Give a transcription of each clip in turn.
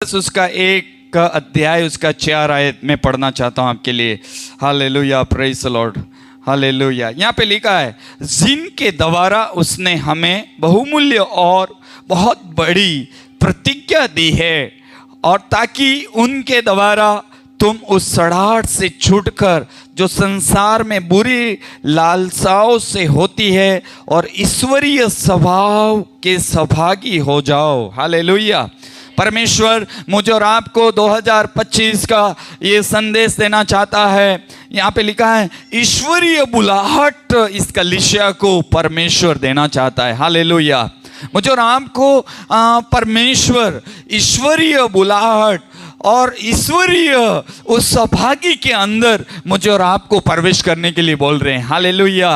Lucas उसका 1 अध्याय उसका 4 आयत में पढ़ना चाहता हूँ आपके लिए। Hallelujah, praise the Lord, hallelujah. यहाँ पे लिखा है, जिनके द्वारा उसने हमें बहुमूल्य और बहुत बड़ी प्रतिज्ञा दी है, और ताकि उनके द्वारा तुम उस सड़ाहट से छूटकर जो संसार में बुरी लालसाओं से होती है और ईश्वरीय स्वभाव के सहभागी हो जाओ। हालेलुया। परमेश्वर मुझे और आपको 2025 का ये संदेश देना चाहता है। यहाँ पे लिखा है, ईश्वरीय बुलाहट इस कलीसिया को परमेश्वर देना चाहता है। हालेलुया। मुझे और आपको परमेश्वर ईश्वरीय बुलाहट और ईश्वरीय उस सौभाग्य के अंदर मुझे और आपको प्रवेश करने के लिए बोल रहे हैं। हालेलुया।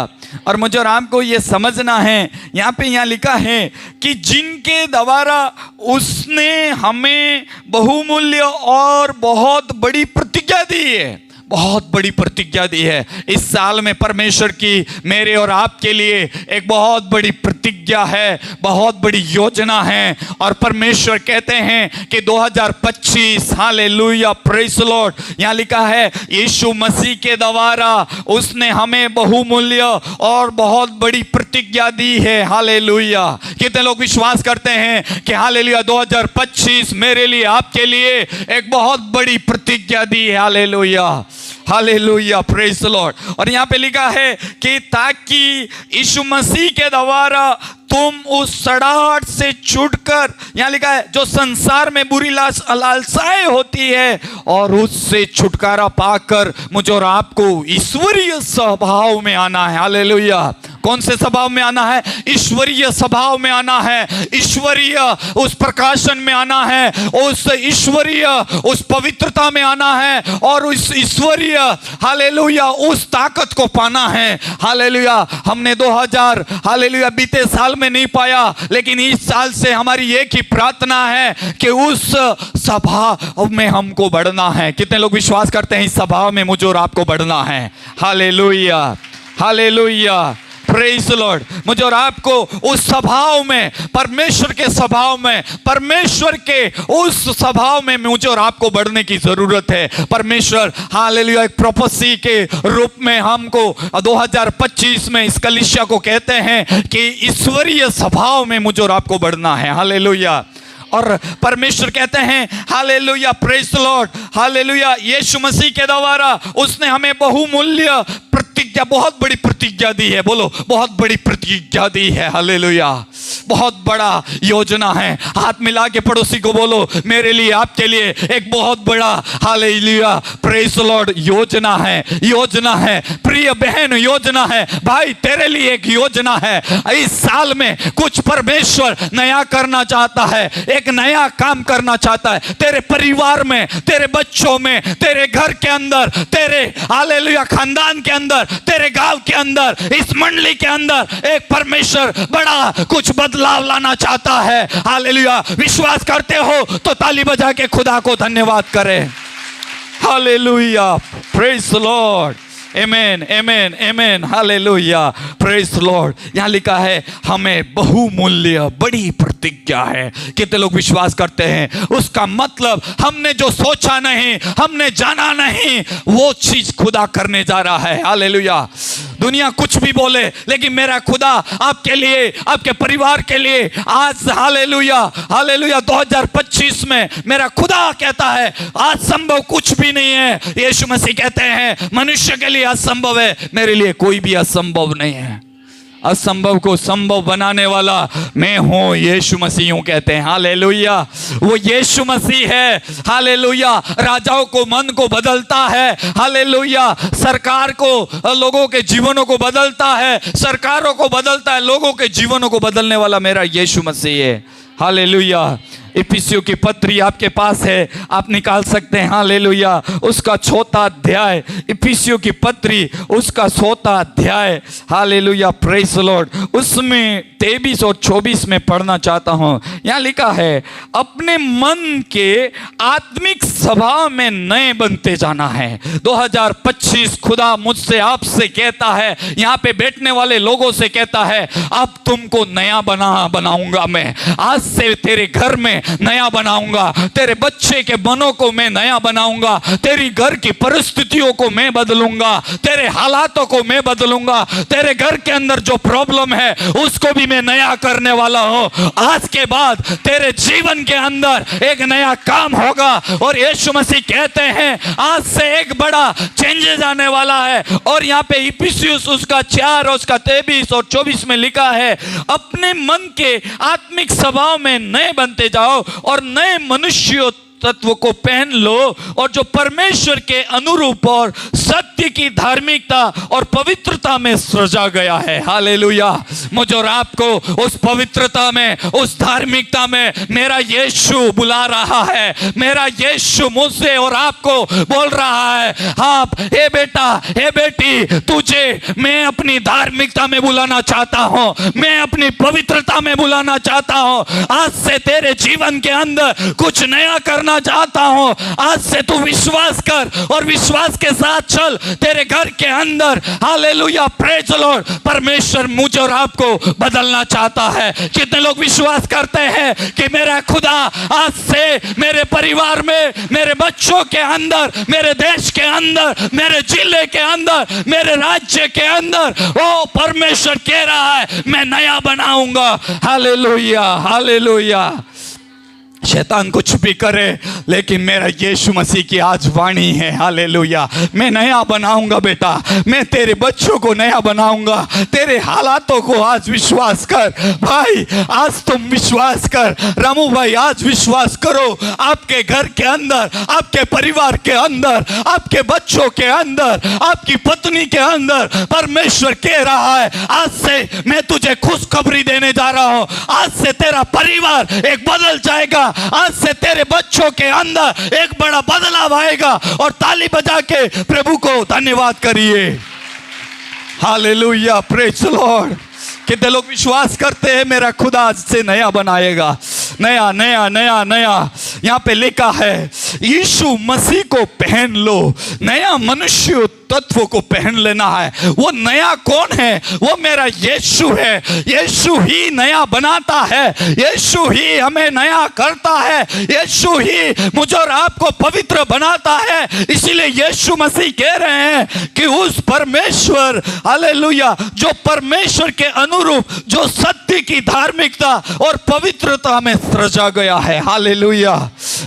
और मुझे और आपको ये समझना है, यहाँ लिखा है कि जिनके द्वारा उसने हमें बहुमूल्य और बहुत बड़ी प्रतिज्ञा दी है, बहुत बड़ी प्रतिज्ञा दी है। इस साल में परमेश्वर की मेरे और आपके लिए एक बहुत बड़ी प्रतिज्ञा है, बहुत बड़ी योजना है। और परमेश्वर कहते हैं कि 2025, हालेलुया, प्रेज द लॉर्ड, यहाँ लिखा है, यीशु मसीह के द्वारा उसने हमें बहुमूल्य और बहुत बड़ी प्रतिज्ञा दी है। हालेलुया। कितने लोग विश्वास करते हैं कि हालेलुया 2025 मेरे लिए, आपके लिए एक बहुत बड़ी प्रतिज्ञा दी है। Hallelujah, hallelujah, praise the Lord. और यहाँ पे लिखा है कि ताकि यीशु मसीह के द्वारा तुम उस सड़ाहट से छूटकर, यहाँ लिखा है, जो संसार में बुरी लालसाएं होती है, और उससे छुटकारा पाकर मुझे और आपको ईश्वरीय स्वभाव में आना है। हालेलुया। कौन से स्वभाव में आना है? ईश्वरीय स्वभाव में आना है, ईश्वरीय उस प्रकाशन में आना है, उस ईश्वरीय उस पवित्रता में आना है, और उस ईश्वरीय, हालेलुया, उस ताकत को पाना है। हालेलुया। हमने 2000 हालेलुया बीते साल में नहीं पाया, लेकिन इस साल से हमारी एक ही प्रार्थना है कि उस स्वभाव में हमको बढ़ना है। कितने लोग विश्वास करते हैं इस स्वभाव में मुझे और आपको बढ़ना है? Hallelujah, hallelujah, praise the Lord. मुझे और आपको उस स्वभाव में, परमेश्वर के स्वभाव में, परमेश्वर के उस स्वभाव में मुझे और आपको बढ़ने की जरूरत है। परमेश्वर हालेलुया एक प्रोफेसी के रूप में हमको 2025 में इस कलीसिया को कहते हैं कि ईश्वरीय स्वभाव में मुझे और आपको बढ़ना है। हालेलुया। और परमेश्वर कहते हैं, hallelujah, praise the Lord, hallelujah, Yeshu Masih के द्वारा उसने हमें बहुमूल्य प्रतिज्ञा, बहुत बड़ी प्रतिज्ञा दी है। बोलो, बहुत बड़ी प्रतिज्ञा दी है। हालेलुया। बहुत बड़ा योजना है। हाथ मिला के पड़ोसी को बोलो, मेरे लिए, आपके लिए एक बहुत बड़ा, हालेलुया, प्रेज द लॉर्ड, योजना है, योजना है। प्रिय बहन, योजना है। भाई, तेरे लिए एक योजना है। इस साल में कुछ परमेश्वर नया करना चाहता है, एक नया काम करना चाहता है तेरे परिवार में, तेरे बच्चों में, तेरे घर के अंदर, तेरे हालेलुया खानदान के अंदर, तेरे गांव के अंदर, इस मंडली के अंदर एक परमेश्वर बड़ा कुछ बदलाव लाना चाहता है। हालेलुया। विश्वास करते हो तो ताली बजा के खुदा को धन्यवाद करें। Hallelujah, praise the Lord, amen, amen, amen, hallelujah, praise the Lord. यहाँ लिखा है, हमें बहुमूल्य बड़ी प्रतिज्ञा है। कितने लोग विश्वास करते हैं? उसका मतलब हमने जो सोचा नहीं, हमने जाना नहीं, वो चीज खुदा करने जा रहा है। हालेलुया। दुनिया कुछ भी बोले, लेकिन मेरा खुदा आपके लिए, आपके परिवार के लिए आज, हालेलुया, हालेलुया, 2025 में मेरा खुदा कहता है, आज संभव कुछ भी नहीं है। यीशु मसीह कहते हैं, मनुष्य के लिए असंभव है, मेरे लिए कोई भी असंभव नहीं है। असंभव को संभव बनाने वाला मैं हूं, यीशु मसीह यूं कहते हैं। हालेलुया। वो यीशु मसीह है, हालेलुया, राजाओं को, मन को बदलता है। हालेलुया। सरकार को, लोगों के जीवनों को बदलता है, सरकारों को बदलता है, लोगों के जीवनों को बदलने वाला मेरा यीशु मसीह है। हालेलुया। इफिसियों की पत्री आपके पास है, आप निकाल सकते हैं। हालेलुया। उसका 6वां अध्याय, इफिसियों की पत्री उसका 6वां अध्याय, हालेलुया, प्रेज द लॉर्ड, उसमें 23 और 24 में पढ़ना चाहता हूं। यहां लिखा है, अपने मन के आत्मिक स्वभाव में नए बनते जाना है। 2025 खुदा मुझसे आपसे कहता है, यहाँ पे बैठने वाले लोगों से कहता है, अब तुमको नया बनाऊंगा मैं। आज से तेरे घर में नया बनाऊंगा, तेरे बच्चे के मनों को मैं नया बनाऊंगा, तेरी घर की परिस्थितियों को मैं बदलूंगा, तेरे हालातों को मैं बदलूंगा, तेरे घर के अंदर जो प्रॉब्लम है उसको भी मैं नया करने वाला हूं। आज के बाद तेरे जीवन के अंदर एक नया काम होगा। और यीशु मसीह कहते हैं आज से एक बड़ा चेंजेस आने वाला है। और यहाँ पे इफिसियुस उसका 4 और उसका 23 और 24 में लिखा है, अपने मन के आत्मिक स्वभाव में नए बनते जाओ और नए मनुष्य तत्व को पहन लो, और जो परमेश्वर के अनुरूप और सत्य की धार्मिकता और पवित्रता में सृजा गया है। हालेलुया। मुझे और आपको उस पवित्रता में, उस धार्मिकता में मेरा यीशु बुला रहा है। मेरा यीशु मुझसे और आपको बोल रहा है, हाँ हे बेटा, हे बेटी, तुझे मैं अपनी धार्मिकता में बुलाना चाहता हूं, मैं अपनी पवित्रता में बुलाना चाहता हूं। आज से तेरे जीवन के अंदर कुछ नया करना चाहता हूं। आज से तू विश्वास कर और विश्वास के साथ चल। तेरे घर के अंदर, हालेलुया, प्रेज द लॉर्ड, परमेश्वर मुझे और आपको बदलना चाहता है। कितने लोग विश्वास करते हैं कि मेरा खुदा आज से मेरे परिवार में, मेरे बच्चों के अंदर, मेरे देश के अंदर, मेरे जिले के अंदर, मेरे राज्य के अंदर, वो परमेश्वर कह रहा है मैं नया बनाऊंगा। Hallelujah, hallelujah. शैतान कुछ भी करे, लेकिन मेरा यीशु मसीह की आज वाणी है, हालेलुया, मैं नया बनाऊंगा बेटा, मैं तेरे बच्चों को नया बनाऊंगा। तेरे हालातों को आज विश्वास कर भाई, आज तुम विश्वास कर। रामू भाई आज विश्वास करो। आपके घर के अंदर, आपके परिवार के अंदर, आपके बच्चों के अंदर, आपकी पत्नी के अंदर परमेश्वर कह रहा है आज से मैं तुझे खुशखबरी देने जा रहा हूं। आज से तेरा परिवार एक बदल जाएगा। आज से तेरे बच्चों के अंदर एक बड़ा बदलाव आएगा। और ताली बजा के प्रभु को धन्यवाद करिए। Hallelujah, praise the Lord. कितने लोग विश्वास करते हैं मेरा खुदा आज से नया बनाएगा, नया नया नया नया। यहाँ पे लिखा है यीशु मसीह को पहन लो, नया मनुष्य तत्व को पहन लेना है। वो नया कौन है? वो मेरा यीशु है। यीशु ही नया बनाता है, यीशु ही हमें नया करता है, यीशु ही मुझे और आपको पवित्र बनाता है। इसीलिए यीशु मसीह कह रहे हैं कि उस परमेश्वर, हालेलुया, जो परमेश्वर के अनुरूप, जो सत्य की धार्मिकता और पवित्रता में सृजा गया है। हालेलुया।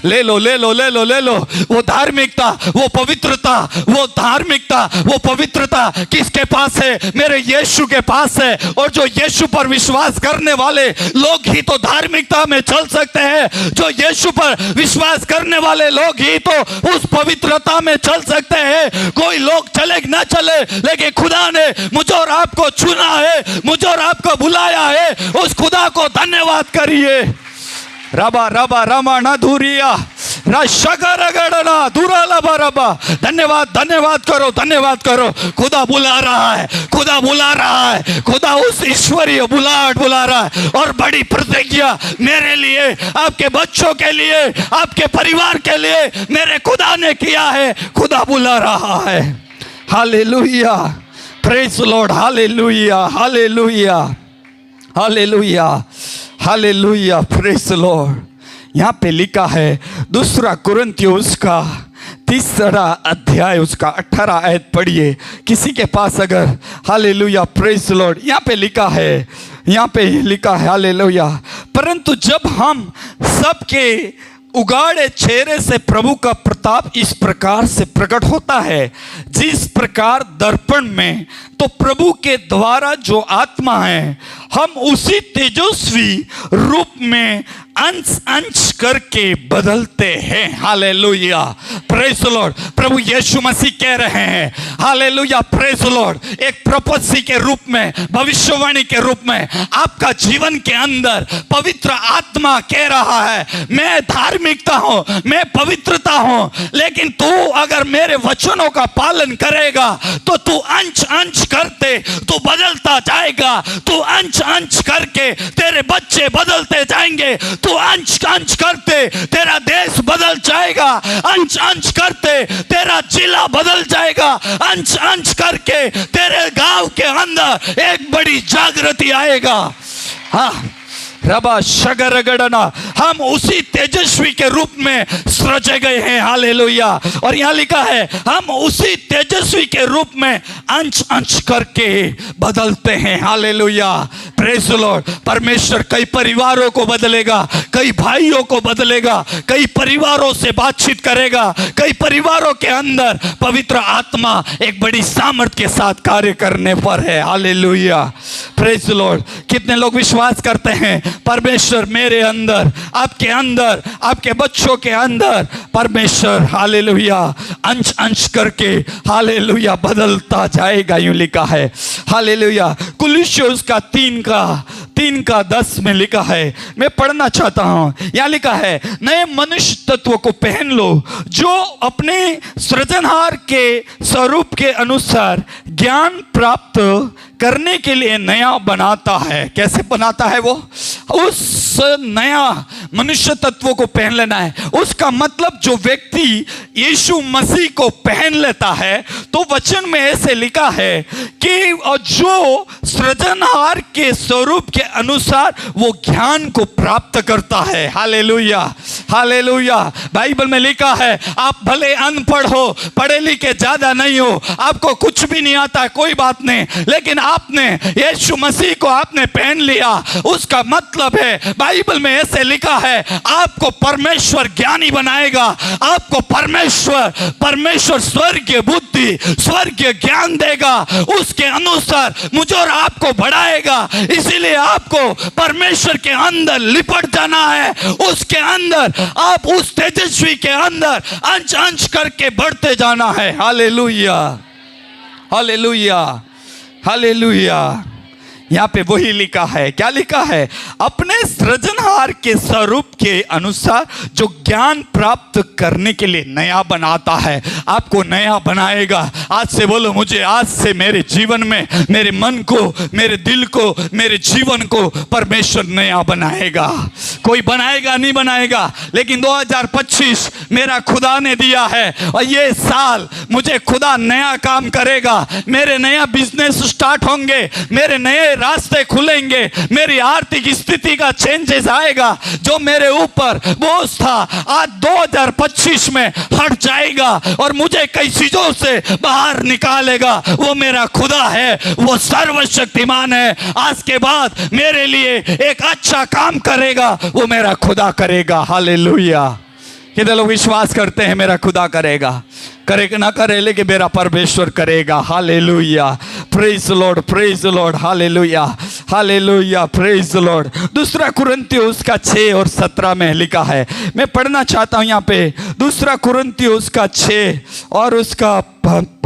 ले लो ले लो ले लो ले लो। वो धार्मिकता, वो पवित्रता, वो धार्मिकता, वो पवित्रता किसके पास है? मेरे यीशु के पास है। और जो यीशु पर विश्वास करने वाले लोग ही तो धार्मिकता में चल सकते हैं। जो यीशु पर विश्वास करने वाले लोग ही तो उस पवित्रता में चल सकते हैं। कोई लोग चले ना चले, लेकिन खुदा ने मुझे और आपको चुना है, मुझे और आपको बुलाया है। उस खुदा को धन्यवाद करिए। रबा रबा रमा ना धुरिया धन्यवाद, धन्यवाद करो, धन्यवाद करो। खुदा बुला रहा है, खुदा बुला रहा है, खुदा उस ईश्वरीय बुलाहट बुला रहा है। और बड़ी प्रतिज्ञा मेरे लिए, आपके बच्चों के लिए, आपके परिवार के लिए मेरे खुदा ने किया है। खुदा बुला रहा है। Hallelujah, praise the Lord. Hallelujah, hallelujah, hallelujah, hallelujah, praise the Lord. यहाँ पे लिखा है 2 कुरिन्थियों का 3 अध्याय उसका 18 आयत पढ़िए किसी के पास अगर। Hallelujah, praise the Lord. यहाँ पे लिखा है, यहाँ पे लिखा है, हालेलुया, परंतु जब हम सबके उगाड़े चेहरे से प्रभु का प्रताप इस प्रकार से प्रकट होता है, जिस प्रकार दर्पण में, तो प्रभु के द्वारा जो आत्मा है, हम उसी तेजस्वी रूप में अंश अंश करके बदलते हैं। Hallelujah, praise the Lord. प्रभु यीशु मसीह कह रहे हैं, हालेलुया, प्रेज द लॉर्ड, एक प्रोफेसी के रूप में, भविष्यवाणी के रूप में आपका जीवन के अंदर पवित्र आत्मा कह रहा है मैं धार्मिकता हूं, मैं पवित्रता हूं, लेकिन तू अगर मेरे वचनों का पालन करेगा तो तू अंश अंश करते तू बदलता जाएगा। तू अंश अंश करके तेरे बच्चे बदलते जाएंगे। तू अंश अंश करते तेरा देश बदल जाएगा। जाएगा, अंश अंश करते तेरा जिला बदल जाएगा, अंश अंश करके तेरे गांव के अंदर एक बड़ी जागृति आएगा। हाँ, रबा शगरगड़ना, हम उसी तेजस्वी के रूप में सृजे गए हैं। हालेलुया। और यहाँ लिखा है हम उसी तेजस्वी के रूप में अंश अंश करके बदलते हैं। Hallelujah, praise the Lord. परमेश्वर कई परिवारों को बदलेगा, कई भाइयों को बदलेगा, कई परिवारों से बातचीत करेगा, कई परिवारों के अंदर पवित्र आत्मा एक बड़ी सामर्थ के साथ कार्य करने पर है। Hallelujah, praise the Lord. कितने लोग विश्वास करते हैं परमेश्वर मेरे अंदर, आपके अंदर, आपके बच्चों के अंदर परमेश्वर हालेलुया अंश अंश करके हालेलुया बदलता जाएगा। यूं लिखा है हालेलुया। कुलुस्सियों का 3:10 में लिखा है, मैं पढ़ना चाहता हूं। यहां लिखा है नए मनुष्य तत्व को पहन लो जो अपने सृजनहार के स्वरूप के अनुसार ज्ञान प्राप्त करने के लिए नया बनाता है। कैसे बनाता है वो? उस नया मनुष्य तत्व को पहन लेना है। उसका मतलब जो व्यक्ति यीशु मसीह को पहन लेता है, तो वचन में ऐसे लिखा है कि जो सृजनहार के स्वरूप के अनुसार वो ज्ञान को प्राप्त करता है। Hallelujah, hallelujah. बाइबल में लिखा है आप भले अनपढ़ हो, पढ़े लिखे ज्यादा नहीं हो, आपको कुछ भी नहीं आता, कोई बात नहीं, लेकिन आपने यीशु मसीह को आपने पहन लिया। उसका मतलब है बाइबल में ऐसे लिखा है आपको परमेश्वर ज्ञानी बनाएगा, आपको परमेश्वर स्वर्गीय बुद्धि, स्वर्गीय ज्ञान देगा, उसके अनुसार मुझे और आपको बढ़ाएगा। इसीलिए आपको परमेश्वर के अंदर लिपट जाना है, उसके अंदर आप उस तेजस्वी के अंदर अंश अंश करके बढ़ते जाना है। Hallelujah, hallelujah, hallelujah. यहाँ पे वही लिखा है, क्या लिखा है? अपने सृजनहार के स्वरूप के अनुसार जो ज्ञान प्राप्त करने के लिए नया बनाता है। आपको नया बनाएगा। आज से बोलो, मुझे आज से मेरे जीवन में, मेरे मन को, मेरे दिल को, मेरे जीवन को परमेश्वर नया बनाएगा। कोई बनाएगा नहीं बनाएगा, लेकिन 2025 मेरा खुदा ने दिया है और ये साल मुझे खुदा नया काम करेगा। मेरे नया बिजनेस स्टार्ट होंगे, मेरे नए रास्ते खुलेंगे, मेरी आर्थिक स्थिति का चेंजेस आएगा। जो मेरे ऊपर बोझ था आज 2025 में हट जाएगा और मुझे कई चीजों से बाहर निकालेगा। वो मेरा खुदा है, वो सर्वशक्तिमान है। आज के बाद मेरे लिए एक अच्छा काम करेगा, वो मेरा खुदा करेगा। हालेलुया। कितने लोग विश्वास करते हैं मेरा खुदा करेगा? करे ना करे, लेकिन मेरा परमेश्वर करेगा। Hallelujah, praise the Lord, praise the Lord, hallelujah, hallelujah, praise the Lord. 2 कुरिन्थियों 6:17 में लिखा है, मैं पढ़ना चाहता हूं यहाँ पे। 2 कुरिन्थियों 6 और उसका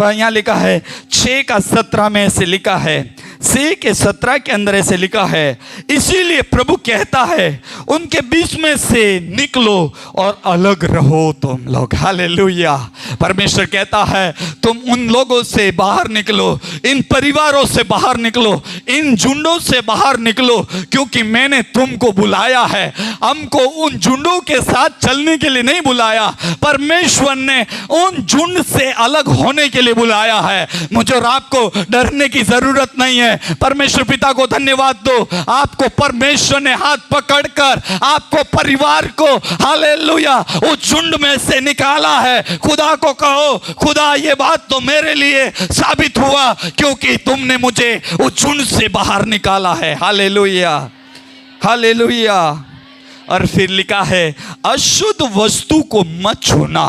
यहाँ लिखा है 6:17 में ऐसे लिखा है, 6:17 के अंदर ऐसे लिखा है, इसीलिए प्रभु कहता है उनके बीच में से निकलो और अलग रहो तुम लोग। हालेलुया। परमेश्वर कहता है तुम उन लोगों से बाहर निकलो, इन परिवारों से बाहर निकलो, इन झुंडों से बाहर निकलो, क्योंकि मैंने तुमको बुलाया है। हमको उन झुंडों के साथ चलने के लिए नहीं बुलाया, परमेश्वर ने उन झुंड से अलग होने के लिए बुलाया है। मुझे और आपको डरने की जरूरत नहीं है। परमेश्वर पिता को धन्यवाद दो, आपको परमेश्वर ने हाथ पकड़कर आपको परिवार को हालेलुया उस झुंड में से निकाला है। खुदा को कहो, खुदा ये बात तो मेरे लिए साबित हुआ क्योंकि तुमने मुझे उस झुंड से बाहर निकाला है। Hallelujah, hallelujah. और फिर लिखा है अशुद्ध वस्तु को मत छूना।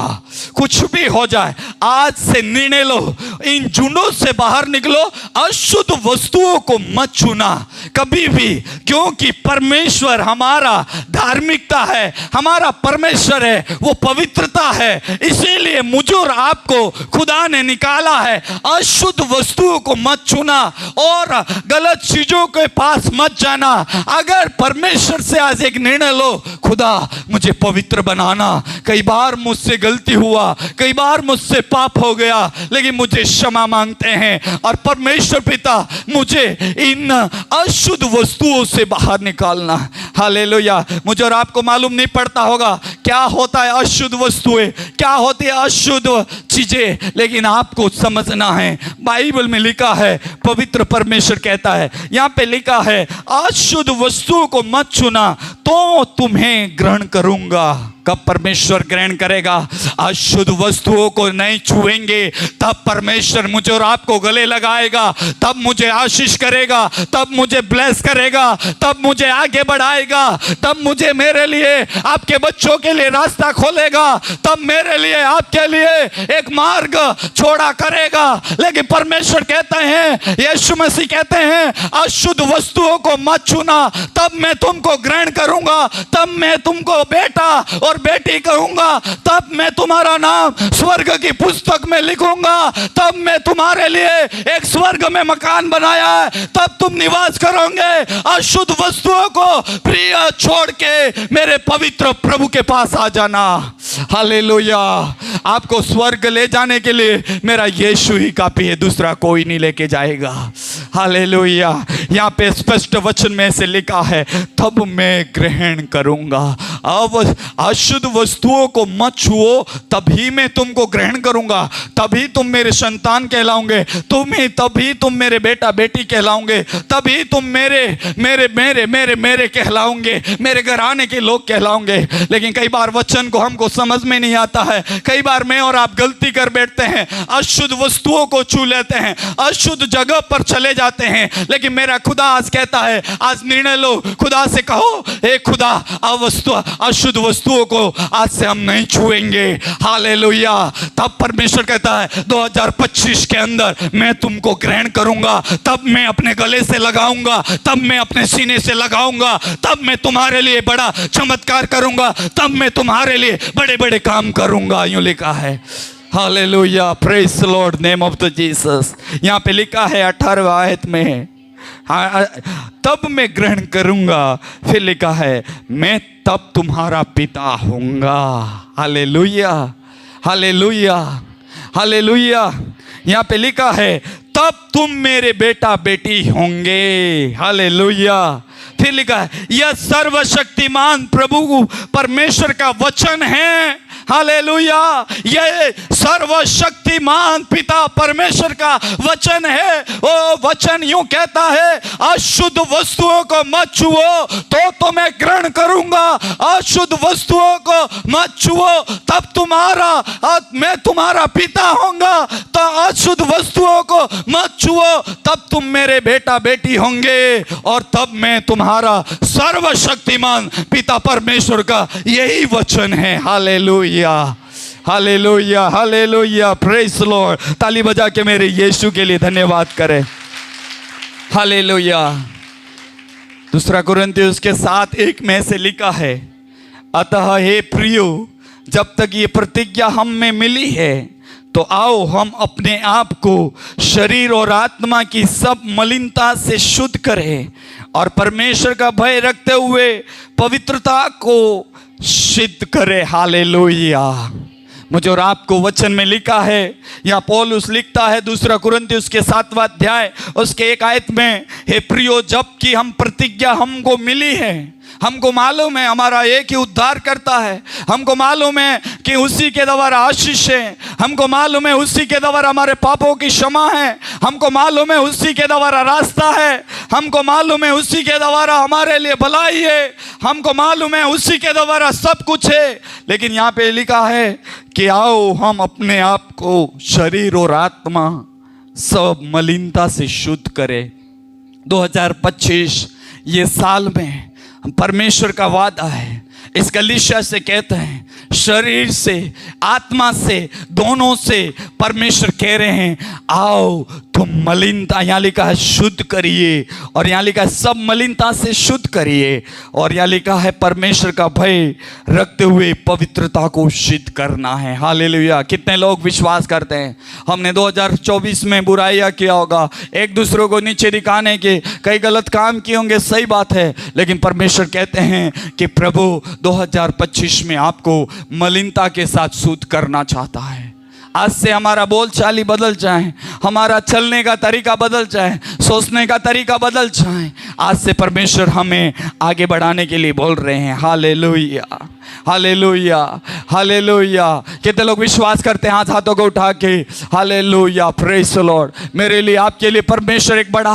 कुछ भी हो जाए, आज से निर्णय लो, इन झुंडों से बाहर निकलो, अशुद्ध वस्तुओं को मत छूना कभी भी, क्योंकि परमेश्वर हमारा धार्मिकता है, हमारा परमेश्वर है, वो पवित्रता है। इसीलिए मुझे और आपको खुदा ने निकाला है। अशुद्ध वस्तुओं को मत छूना और गलत चीजों के पास मत जाना। अगर परमेश्वर से आज एक निर्णय लो, खुदा मुझे पवित्र बनाना। कई बार मुझसे गलती हुआ, कई बार मुझसे पाप हो गया, लेकिन मुझे क्षमा मांगते हैं और परमेश्वर पिता मुझे इन अशुद्ध वस्तुओं से बाहर निकालना। हालेलुया। मुझे और आपको मालूम नहीं पड़ता होगा क्या होता है अशुद्ध वस्तुएं, क्या होती है अशुद्ध चीजें, लेकिन आपको समझना है। बाइबल में लिखा है, पवित्र परमेश्वर कहता है, यहाँ पे लिखा है अशुद्ध वस्तुओं को मत छूना तो तुम्हें ग्रहण करूंगा। कब परमेश्वर ग्रहण करेगा? अशुद्ध वस्तुओं को नहीं छुएंगे तब परमेश्वर मुझे और आपको गले लगाएगा, तब मुझे आशीष करेगा, तब मुझे ब्लेस करेगा, तब मुझे आगे बढ़ाएगा, तब मुझे मेरे लिए आपके बच्चों के लिए रास्ता खोलेगा, तब मेरे लिए आपके लिए एक मार्ग छोड़ा करेगा। लेकिन परमेश्वर कहते हैं, यीशु मसीह कहते हैं अशुद्ध वस्तुओं को मत छूना तब मैं तुमको ग्रहण करूंगा, तब मैं तुमको बेटा और बेटी कहूंगा, तब मैं तुम्हारा नाम स्वर्ग की पुस्तक में लिखूंगा, तब मैं तुम्हारे लिए एक स्वर्ग में मकान बनाया है, तब तुम निवास करोगे। अशुद्ध वस्तुओं को प्रिय छोड़ के मेरे पवित्र प्रभु के पास आ जाना। हालेलुया। आपको स्वर्ग ले जाने के लिए मेरा यीशु ही काफी है, दूसरा कोई नहीं लेके जाएगा। हालेलुया। यहाँ पे स्पष्ट वचन में से लिखा है तब मैं ग्रहण करूंगा। अब अशुद्ध वस्तुओं को मत छुओ तभी मैं तुमको ग्रहण करूंगा, तभी तुम मेरे संतान कहलाओगे, तभी तुम मेरे बेटा बेटी कहलाओगे, तभी तुम मेरे मेरे मेरे मेरे मेरे कहलाओगे, मेरे घराने के लोग कहलाओगे। लेकिन कई बार वचन को हमको समझ में नहीं आता है। कई बार मैं और आप गलती कर बैठते हैं, अशुद्ध वस्तुओं को छू लेते हैं, अशुद्ध जगह पर चले जाते हैं। लेकिन मेरा खुदा आज कहता है, आज निर्णय लो, खुदा से कहो, हे खुदा अशुद्ध वस्तुओं को आज से हम नहीं छुएंगे। हालेलुया। तब परमेश्वर कहता है 2025 के अंदर मैं तुमको ग्रहण करूंगा, तब मैं अपने गले से लगाऊंगा, तब मैं अपने सीने से लगाऊंगा, तब मैं तुम्हारे लिए बड़ा चमत्कार करूंगा, तब मैं तुम्हारे लिए बड़े बड़े काम करूंगा। यूं लिखा है। Hallelujah. Praise the Lord, name of the Jesus. यहाँ पे लिखा है 18वें आयत में, हाँ, तब मैं ग्रहण करूंगा। फिर लिखा है मैं तब तुम्हारा पिता होऊंगा। हालेलुया। हालेलुया। हालेलुया। यहाँ पे लिखा है तब तुम मेरे बेटा बेटी होंगे। हालेलुया। फिर लिखा है यह सर्वशक्तिमान प्रभु परमेश्वर का वचन है। हालेलुया। ये सर्वशक्तिमान पिता परमेश्वर का वचन है। वो वचन यूं कहता है अशुद्ध वस्तुओं को मत छुओ तो तुम्हें ग्रहण करूंगा, अशुद्ध वस्तुओं को मत छुओ तब मैं तुम्हारा पिता होऊंगा, तो अशुद्ध वस्तुओं को मत छुओ तब तुम मेरे बेटा बेटी होंगे, और तब मैं तुम्हारा सर्वशक्तिमान पिता परमेश्वर का यही वचन है। Hallelujah. Hallelujah. Hallelujah. Praise the Lord. ताली बजा के मेरे यीशु के लिए धन्यवाद करें। हालेलुया। दूसरा कुरिन्थियों के 7:1 में से लिखा है, अतः हे प्रियो, जब तक ये प्रतिज्ञा हम में मिली है तो आओ हम अपने आप को शरीर और आत्मा की सब मलिनता से शुद्ध करें और परमेश्वर का भय रखते हुए पवित्रता को सिद्ध करें। हालेलुया। मुझे और आपको वचन में लिखा है, यहाँ पौलुस लिखता है दूसरा कुरिन्थियों के 7वां अध्याय उसके 1 आयत में, हे प्रियो, जबकि हम प्रतिज्ञा हमको मिली है, हमको मालूम है हमारा एक ही उद्धार करता है, हमको मालूम है कि उसी के द्वारा आशीष है, हमको मालूम है उसी के द्वारा हमारे पापों की क्षमा है, हमको मालूम है उसी के द्वारा रास्ता है, हमको मालूम है उसी के द्वारा हमारे लिए भलाई है, हमको मालूम है उसी के द्वारा सब कुछ है। लेकिन यहाँ पे लिखा है कि आओ हम अपने आप को शरीर और आत्मा सब मलिनता से शुद्ध करें। 2025 ये साल में परमेश्वर का वादा है, इस गलीशिया से कहते हैं, शरीर से आत्मा से दोनों से परमेश्वर कह रहे हैं आओ तुम मलिनता, यहाँ लिखा है शुद्ध करिए, और यहाँ लिखा है सब मलिनता से शुद्ध करिए, और यहाँ लिखा है परमेश्वर का भय रखते हुए पवित्रता को सिद्ध करना है। हालेलुया। कितने लोग विश्वास करते हैं हमने 2024 में बुराइयां किया होगा, एक दूसरों को नीचे दिखाने के कई गलत काम किए होंगे, सही बात है, लेकिन परमेश्वर कहते हैं कि प्रभु 2025 में आपको मलिनता के साथ शुद्ध करना चाहता है। आज से हमारा बोलचाल ही बदल जाए, हमारा चलने का तरीका बदल जाए, सोचने का तरीका बदल जाए। आज से परमेश्वर हमें आगे बढ़ाने के लिए बोल रहे हैं। Hallelujah, hallelujah, hallelujah. कितने लोग विश्वास करते हैं हाथों को उठा के? Hallelujah, praise the Lord. मेरे लिए, आपके लिए परमेश्वर एक बड़ा